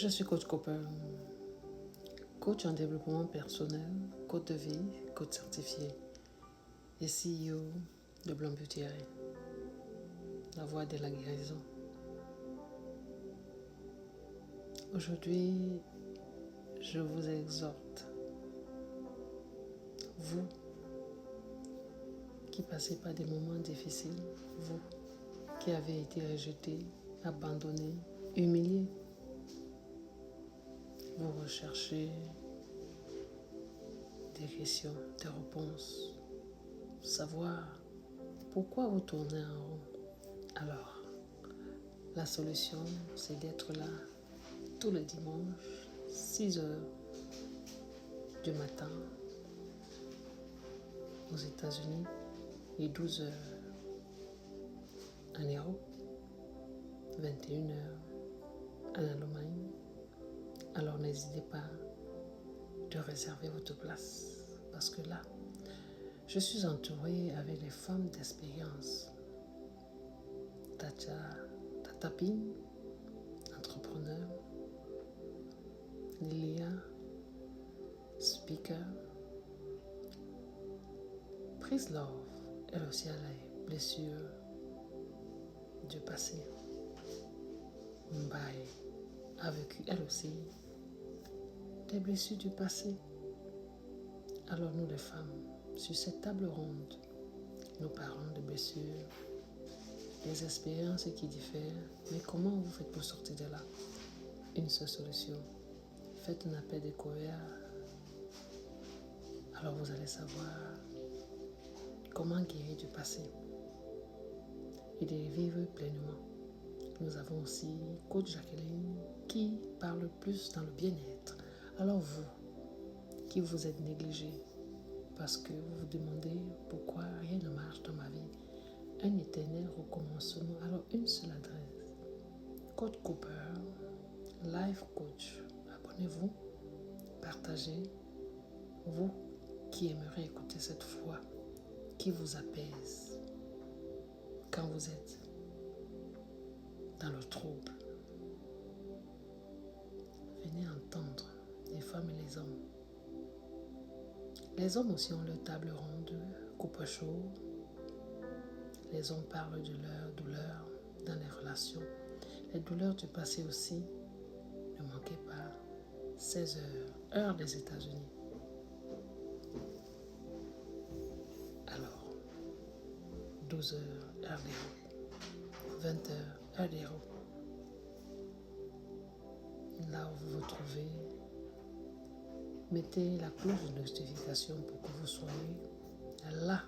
Je suis coach Cooper, coach en développement personnel, coach de vie, coach certifié et CEO de Blanc Thierry, la voie de la guérison. Aujourd'hui, je vous exhorte, vous qui passez par des moments difficiles, vous qui avez été rejeté, abandonné, humilié, vous recherchez des questions, des réponses, savoir pourquoi vous tournez en rond. Alors, la solution, c'est d'être là tous les dimanches, 6 heures du matin aux États-Unis et 12 heures en Europe, 21 heures en Allemagne. Alors n'hésitez pas de réserver votre place parce que là, je suis entourée avec des femmes d'expérience. Tata Ping, entrepreneur, Lilia, speaker, Prise Love, elle aussi a les blessures du passé. Mbaye a vécu elle aussi des blessures du passé. Alors nous les femmes, sur cette table ronde, nous parlons de blessures, des expériences qui diffèrent, mais comment vous faites pour sortir de là? Une seule solution, faites un appel découvert. Alors vous allez savoir comment guérir du passé et de vivre pleinement. Nous avons aussi Coach Jacqueline qui parle plus dans le bien-être. Alors vous, qui vous êtes négligé parce que vous vous demandez pourquoi rien ne marche dans ma vie, un éternel recommencement, alors une seule adresse, Coach Cooper, Life Coach. Abonnez-vous, partagez, vous qui aimeriez écouter cette voix qui vous apaise quand vous êtes dans le trouble. Venez entendre les femmes et les hommes. Les hommes aussi ont leur table ronde, Cooper Show. Les hommes parlent de leurs douleurs dans les relations. Les douleurs du passé aussi. Ne manquez pas, 16 heures, heure des États-Unis. Alors, 12 heures, heure d'Europe. 20 heures, heure d'Europe. Là où vous vous trouvez, mettez la cloche de notification pour que vous soyez là.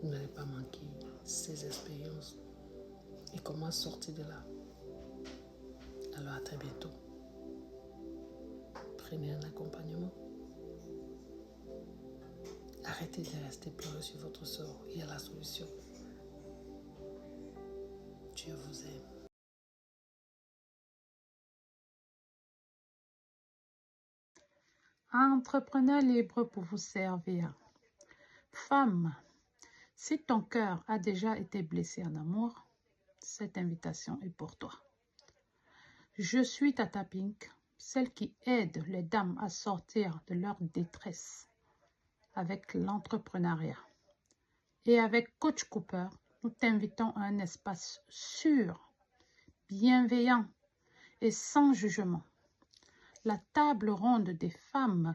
Vous n'allez pas manquer ces expériences et comment sortir de là. Alors à très bientôt. Prenez un accompagnement. Arrêtez de rester pleurer sur votre sort. Il y a la solution. Dieu vous aime. Entrepreneur libre pour vous servir. Femme, si ton cœur a déjà été blessé en amour, cette invitation est pour toi. Je suis Tata Pink, celle qui aide les dames à sortir de leur détresse avec l'entrepreneuriat. Et avec Coach Cooper, nous t'invitons à un espace sûr, bienveillant et sans jugement. La table ronde des femmes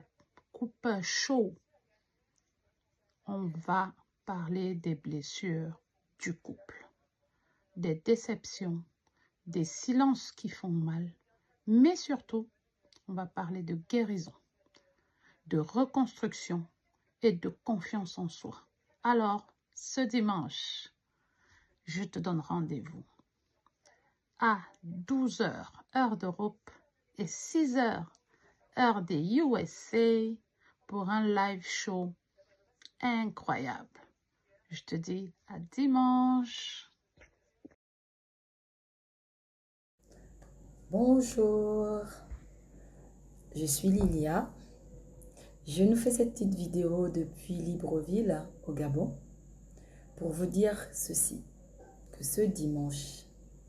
Cooper Show. On va parler des blessures du couple, des déceptions, des silences qui font mal, mais surtout, on va parler de guérison, de reconstruction et de confiance en soi. Alors, ce dimanche, je te donne rendez-vous à 12 heures, heure d'Europe, et 6 heures, heure des USA, pour un live show incroyable. Je te dis à dimanche. Bonjour, je suis Lilia. Je nous fais cette petite vidéo depuis Libreville, au Gabon, pour vous dire ceci, que ce dimanche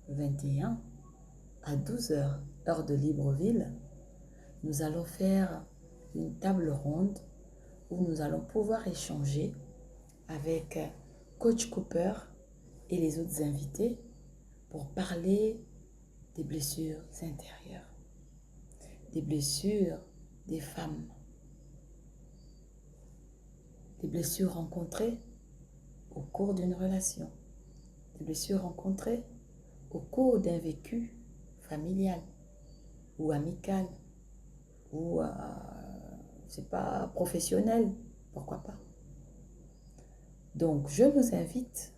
21 à 12 heures, heure de Libreville, nous allons faire une table ronde où nous allons pouvoir échanger avec Coach Cooper et les autres invités pour parler des blessures intérieures, des blessures des femmes, des blessures rencontrées au cours d'une relation, des blessures rencontrées au cours d'un vécu familial ou amical ou, c'est pas professionnel, pourquoi pas. Donc, je vous invite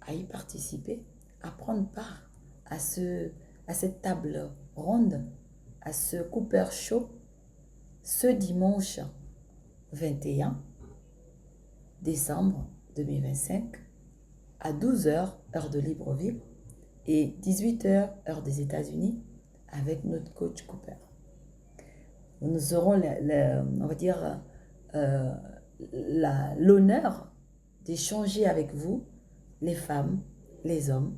à y participer, à prendre part à cette table ronde, à ce Cooper Show, ce dimanche 21 décembre 2025 à 12h, heure de Libreville, et 18h, heure des États-Unis, avec notre coach Cooper. Nous aurons, on va dire, l'honneur d'échanger avec vous, les femmes, les hommes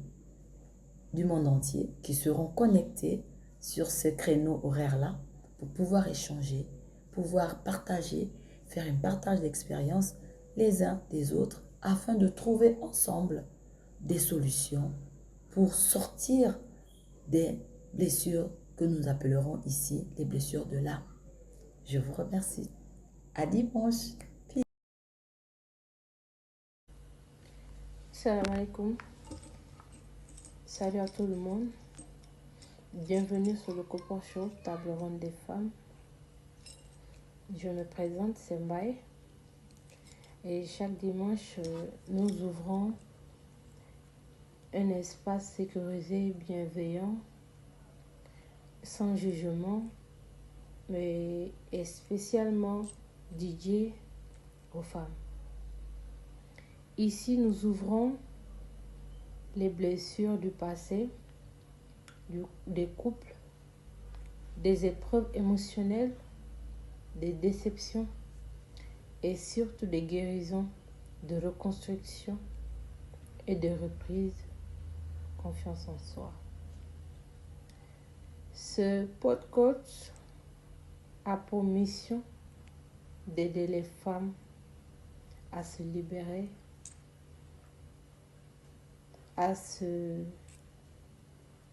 du monde entier, qui seront connectés sur ce créneau horaire-là pour pouvoir échanger, pouvoir partager, faire un partage d'expériences les uns des autres afin de trouver ensemble des solutions pour sortir des blessures que nous appellerons ici les blessures de l'âme. Je vous remercie. À dimanche. Salam alaikum. Salut à tout le monde. Bienvenue sur le Cooper Show, table ronde des femmes. Je me présente, c'est Mbaye. Et chaque dimanche, nous ouvrons un espace sécurisé, bienveillant, sans jugement, mais et spécialement dédié aux femmes. Ici, nous ouvrons les blessures du passé, des couples, des épreuves émotionnelles, des déceptions et surtout des guérisons, de reconstruction et de reprise, confiance en soi. Ce podcast a pour mission d'aider les femmes à se libérer, à se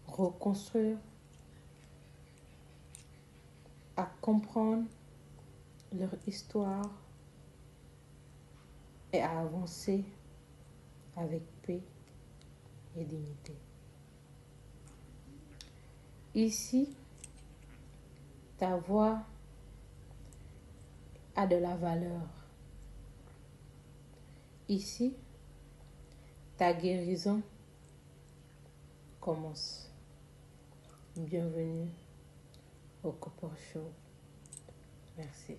reconstruire, à comprendre leur histoire et à avancer avec paix et dignité. Ici, ta voix a de la valeur. Ici, ta guérison commence. Bienvenue au Cooper Show. Merci.